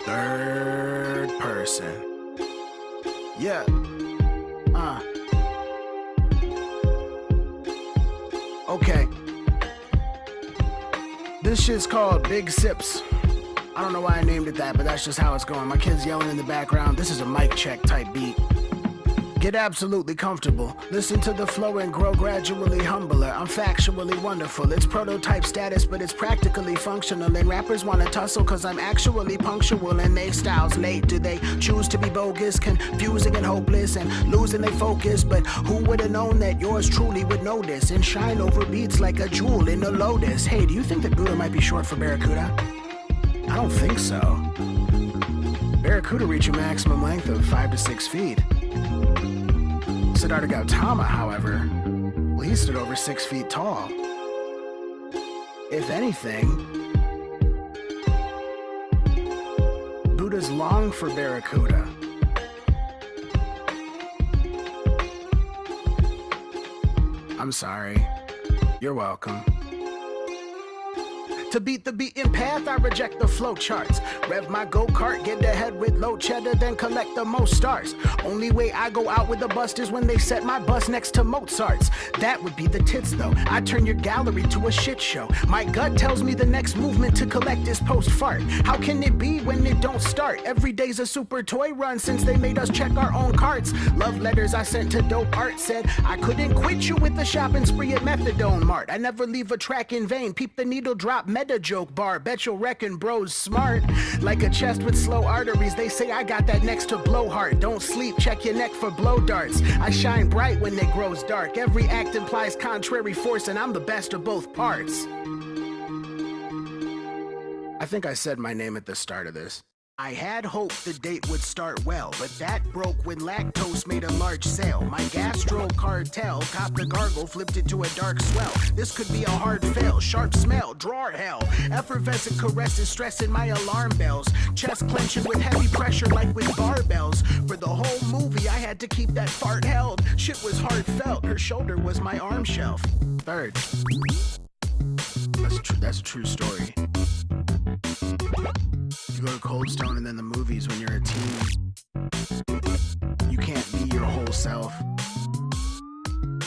Third person. Yeah. Okay. This shit's called Big Sips. I don't know why I named it that, but that's just how it's going. My kid's yelling in the background. This is a mic check type beat. Get absolutely comfortable. Listen to the flow and grow gradually humbler. I'm factually wonderful. It's prototype status, but it's practically functional. And rappers wanna tussle cause I'm actually punctual and they styles late. Do they choose to be bogus, confusing and hopeless and losing their focus? But who would've known that yours truly would know this and shine over beats like a jewel in a lotus? Hey, do you think that Buddha might be short for Barracuda? I don't think so. Barracuda reach a maximum length of 5 to 6 feet. Siddhartha Gautama, however, well, he stood over 6 feet tall. If anything, Buddha's long for Barracuda. I'm sorry. You're welcome. To beat the beaten path, I reject the flow charts. Rev my go-kart, get ahead with low cheddar, then collect the most stars. Only way I go out with a bust is when they set my bus next to Mozart's. That would be the tits though. I turn your gallery to a shit show. My gut tells me the next movement to collect is post-fart. How can it be when it don't start? Every day's a super toy run since they made us check our own carts. Love letters I sent to Dope Art said I couldn't quit you with the shopping spree at Methadone Mart. I never leave a track in vain. Peep the needle drop meta joke bar. Bet you'll reckon bro's smart. Like a chest with slow arteries, they say I got that next to blowhard. Don't sleep, check your neck for blow darts. I shine bright when it grows dark. Every act implies contrary force and I'm the best of both parts. I think I said my name at the start of this. I had hoped the date would start well, but that broke when lactose made a large sale. My gastro cartel copped the gargle, flipped it to a dark swell. This could be a hard fail, sharp smell, drawer hell. Effervescent caresses stressing my alarm bells. Chest clenching with heavy pressure like with barbells. For the whole movie I had to keep that fart held. Shit was heartfelt, her shoulder was my arm shelf. Third. That's a true story. You go to Cold Stone and then the movies when you're a teen. You can't be your whole self.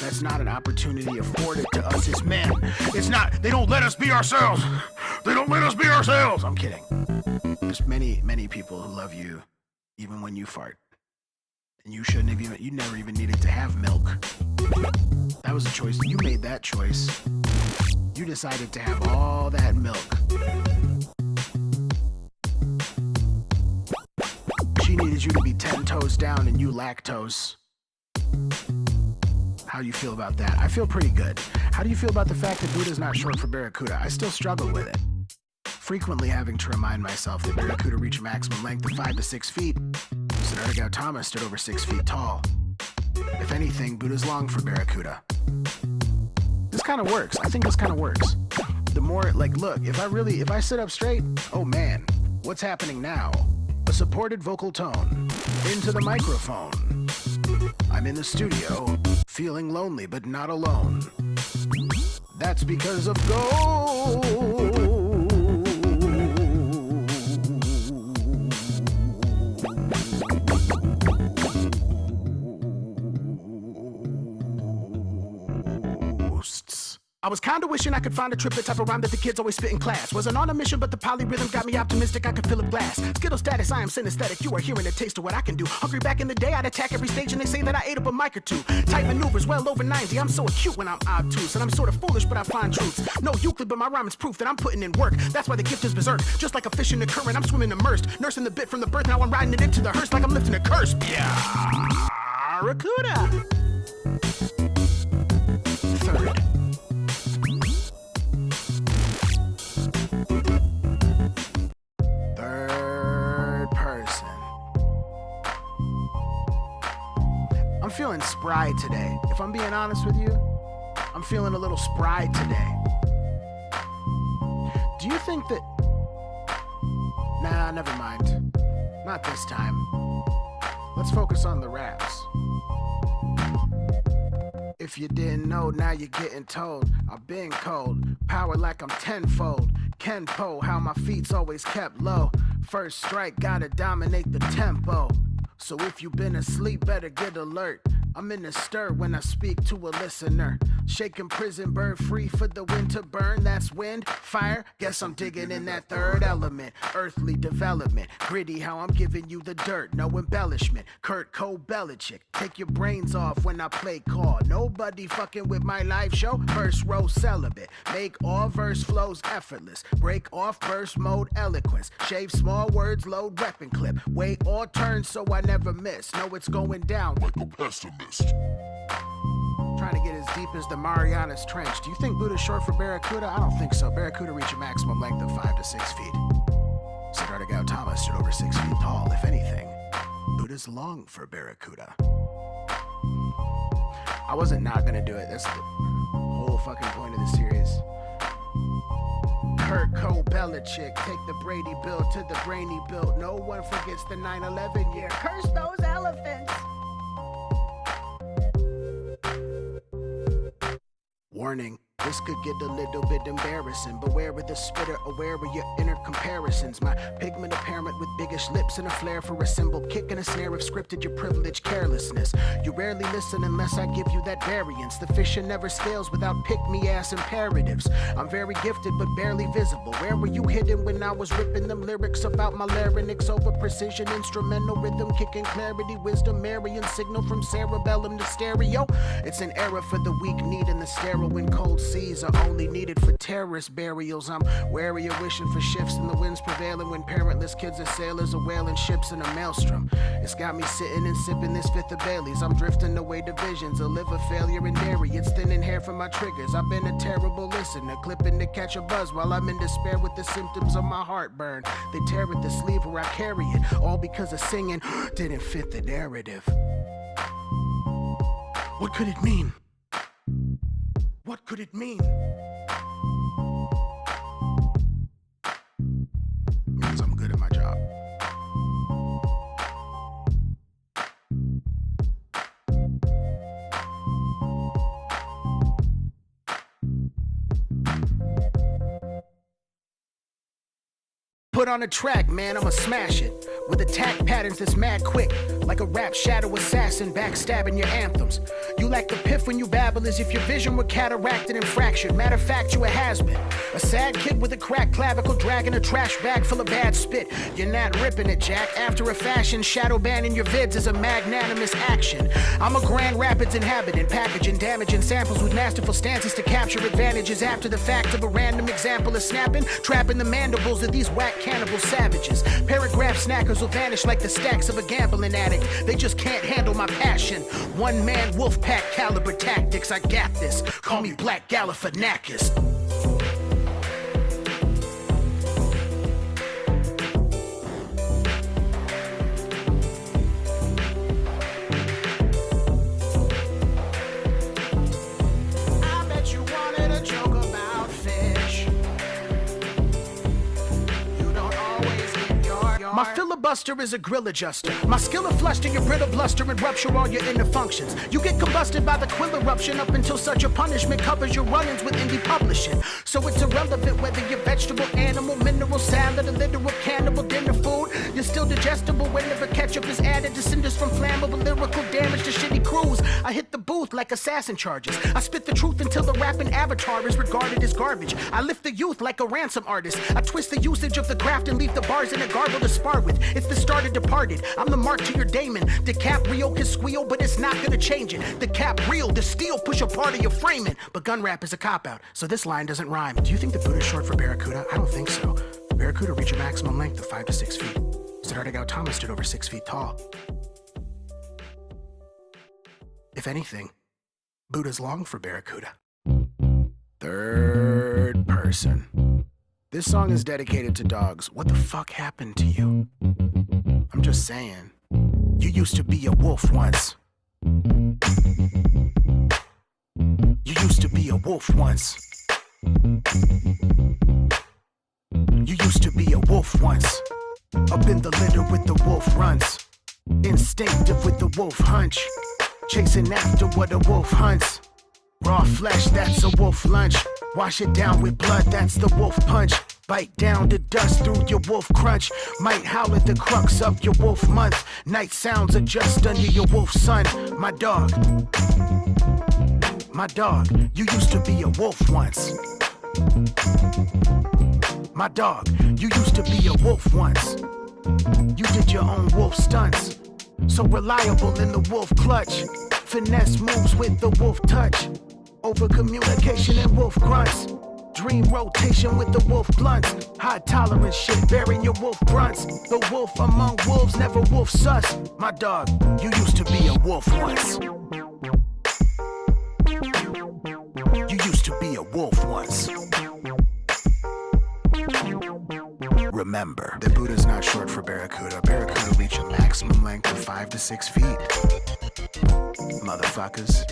That's not an opportunity afforded to us as men. It's not. They don't let us be ourselves. They don't let us be ourselves. I'm kidding. There's many people who love you even when you fart. And you shouldn't have you never even needed to have milk. That was a choice. You made that choice. You decided to have all that milk. She needed you to be 10 toes down and you lactose. How do you feel about that? I feel pretty good. How do you feel about the fact that Buddha's not short for Barracuda? I still struggle with it. Frequently having to remind myself that Barracuda reach a maximum length of 5 to 6 feet. Siddhartha Gautama stood over 6 feet tall. If anything, Buddha's long for Barracuda. This kind of works. I think this kind of works. The more, like, look, if I sit up straight, oh man, what's happening now? A supported vocal tone into the microphone. I'm in the studio, feeling lonely but not alone. That's because of gold. I was kinda wishing I could find a triplet type of rhyme that the kids always spit in class. Wasn't on a mission, but the polyrhythm got me optimistic. I could fill a glass. Skittle status, I am synesthetic. You are hearing a taste of what I can do. Hungry back in the day, I'd attack every stage, and they say that I ate up a mic or two. Tight maneuvers, well over 90. I'm so acute when I'm obtuse, and I'm sort of foolish, but I find truths. No Euclid, but my rhyme is proof that I'm putting in work. That's why the gift is berserk. Just like a fish in the current, I'm swimming immersed. Nursing the bit from the birth, now I'm riding it into the hearse like I'm lifting a curse. Yeah, Barracuda. Third. I'm feeling spry today. If I'm being honest with you, I'm feeling a little spry today. Do you think that... Nah, never mind. Not this time. Let's focus on the raps. If you didn't know, now you're getting told. I've been cold, power like I'm tenfold. Kenpo, how my feet's always kept low. First strike, gotta dominate the tempo. So if you been asleep, better get alert. I'm in a stir when I speak to a listener. Shaking prison bird free for the wind to burn. That's wind, fire, guess I'm digging in that third element. Earthly development, gritty how I'm giving you the dirt. No embellishment, Kurt Belichick. Take your brains off when I play call. Nobody fucking with my live show. First row celibate, make all verse flows effortless. Break off burst mode eloquence. Shave small words, load weapon clip. Wait all turns so I never miss. Know it's going down like a pessimist. Trying to get as deep as the Marianas Trench. Do you think Buddha's short for Barracuda? I don't think so. Barracuda reach a maximum length of 5 to 6 feet. Siddhartha Gautama stood over 6 feet tall. If anything, Buddha's long for Barracuda. I wasn't not gonna do it. That's the whole fucking point of the series. Kurt Belichick, take the Brady Bill to the brainy build. No one forgets the 9/11 year. Curse those elephants. Warning, this could get a little bit embarrassing. Beware of the spitter, aware of your inner comparisons. My pigment apparent with biggish lips and a flair for a symbol. Kick and a snare of scripted your privileged carelessness. You rarely listen unless I give you that variance. The fishing never scales without pick-me-ass imperatives. I'm very gifted but barely visible. Where were you hidden when I was ripping them lyrics about my larynx over precision? Instrumental rhythm, kicking clarity, wisdom, Marian signal from cerebellum to stereo. It's an era for the weak need and the sterile when cold seas are only needed for terrorist burials. I'm wary of wishing for shifts in the winds prevailing when parentless kids are sailors or whaling ships in a maelstrom. It's got me sitting and sipping this fifth of Bailey's. I'm drifting away divisions, a liver failure and dairy. It's thinning hair from my triggers. I've been a terrible listener, clipping to catch a buzz while I'm in despair with the symptoms of my heartburn. They tear at the sleeve where I carry it, all because of singing didn't fit the narrative. What could it mean? What could it mean? Means I'm good at my job. Put on a track, man, I'ma smash it. With attack patterns that's mad quick, like a rap shadow assassin backstabbing your anthems. You lack the piff when you babble as if your vision were cataracted and fractured. Matter of fact, you a has-been. A sad kid with a cracked clavicle dragging a trash bag full of bad spit. You're not ripping it, Jack. After a fashion, shadow banning your vids is a magnanimous action. I'm a Grand Rapids inhabitant, packaging, damaging samples with masterful stances to capture advantages after the fact of a random example of snapping, trapping the mandibles of these whack cannibal savages. Paragraph snackers will vanish like the stacks of a gambling addict. They just can't handle my passion. One man wolf pack caliber tactics. I got this. Call me Black Galifianakis. My filibuster is a grill adjuster. My skill of flush to your brittle bluster and rupture all your inner functions. You get combusted by the quill eruption up until such a punishment covers your run-ins with indie publishing. So it's irrelevant whether you're vegetable, animal, mineral, salad, a literal cannibal dinner food. You're still digestible whenever ketchup is added to cinders from flammable lyrical damage to shitty crews. I hit the booth like assassin charges. I spit the truth until the rapping avatar is regarded as garbage. I lift the youth like a ransom artist. I twist the usage of the craft and leave the bars in a garble to spar with. It's the start of Departed. I'm the mark to your Damon. DiCaprio can squeal, but it's not gonna change it. The cap real, the steel push a part of your framing. But gun rap is a cop-out, so this line doesn't rhyme. Do you think the Buddha's short for Barracuda? I don't think so. Barracuda reach a maximum length of 5 to 6 feet. Siddhartha Gautama stood over 6 feet tall. If anything, Buddha's long for Barracuda. Third person. This song is dedicated to dogs. What the fuck happened to you? I'm just saying. You used to be a wolf once. You used to be a wolf once. You used to be a wolf once. Up in the litter with the wolf runs. Instinctive with the wolf hunch. Chasing after what a wolf hunts. Raw flesh, that's a wolf lunch. Wash it down with blood, that's the wolf punch. Bite down to dust through your wolf crunch. Might howl at the crux of your wolf month. Night sounds adjust under your wolf sun. My dog, you used to be a wolf once. My dog, you used to be a wolf once. You did your own wolf stunts. So reliable in the wolf clutch. Finesse moves with the wolf touch. Over communication and wolf grunts. Dream rotation with the wolf blunts. High tolerance shit bearing your wolf grunts. The wolf among wolves, never wolf sus. My dog, you used to be a wolf once. You used to be a wolf once. Remember, the Buddha's not short for barracuda. Barracuda reach a maximum length of 5 to 6 feet. Motherfuckers.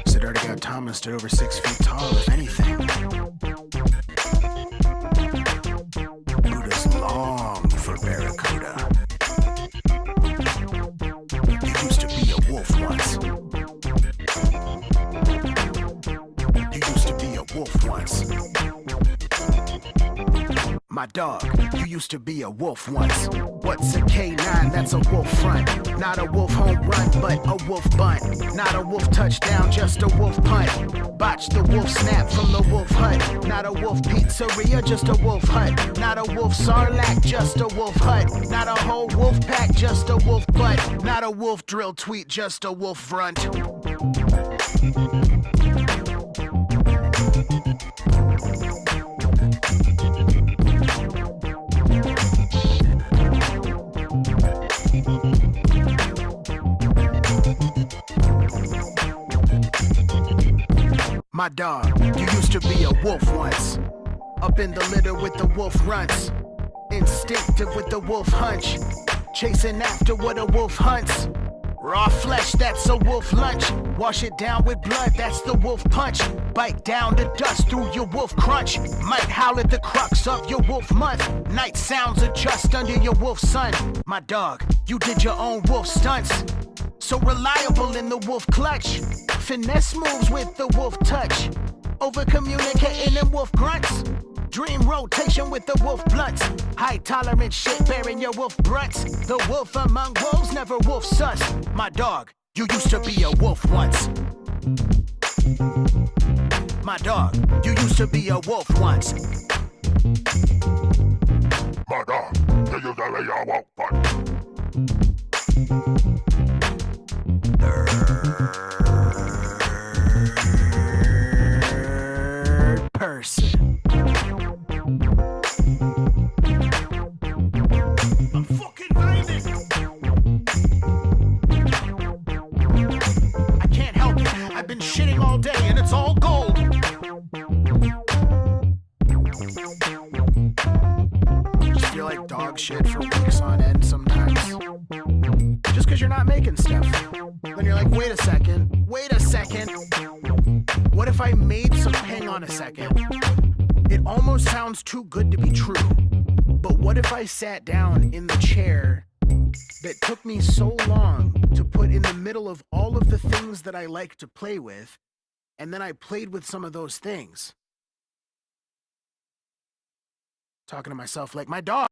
Siddhartha Gautama stood over 6 feet tall, if anything. Buddha's long for barracuda. You used to be a wolf once. You used to be a wolf once. My dog, you used to be a wolf once. What's a K9? That's a wolf front. Not a wolf home run, but a wolf bunt. Not a wolf touchdown, just a wolf punt. Botch the wolf snap from the wolf hut. Not a wolf pizzeria, just a wolf hut. Not a wolf sarlacc, just a wolf hut. Not a whole wolf pack, just a wolf butt. Not a wolf drill tweet, just a wolf runt. My dog, you used to be a wolf once. Up in the litter with the wolf runts. Instinctive with the wolf hunch. Chasing after what a wolf hunts. Raw flesh, that's a wolf lunch. Wash it down with blood, that's the wolf punch. Bite down to dust through your wolf crunch. Might howl at the crux of your wolf month. Night sounds adjust under your wolf sun. My dog, you did your own wolf stunts. So reliable in the wolf clutch. Finesse moves with the wolf touch. Over communicating in wolf grunts. Dream rotation with the wolf blunts. High tolerance shit bearing your wolf grunts. The wolf among wolves, never wolf sus. My dog, you used to be a wolf once. My dog, you used to be a wolf once. My dog, you used to be a wolf once. Third person. I'm fucking vibing. I can't help it. I've been shitting all day and it's all gold. Just feel like dog shit for weeks on end sometimes. Just because you're not making stuff. Then you're like, wait a second. What if I made some, hang on a second. It almost sounds too good to be true. But what if I sat down in the chair that took me so long to put in the middle of all of the things that I like to play with, and then I played with some of those things? Talking to myself like my dog.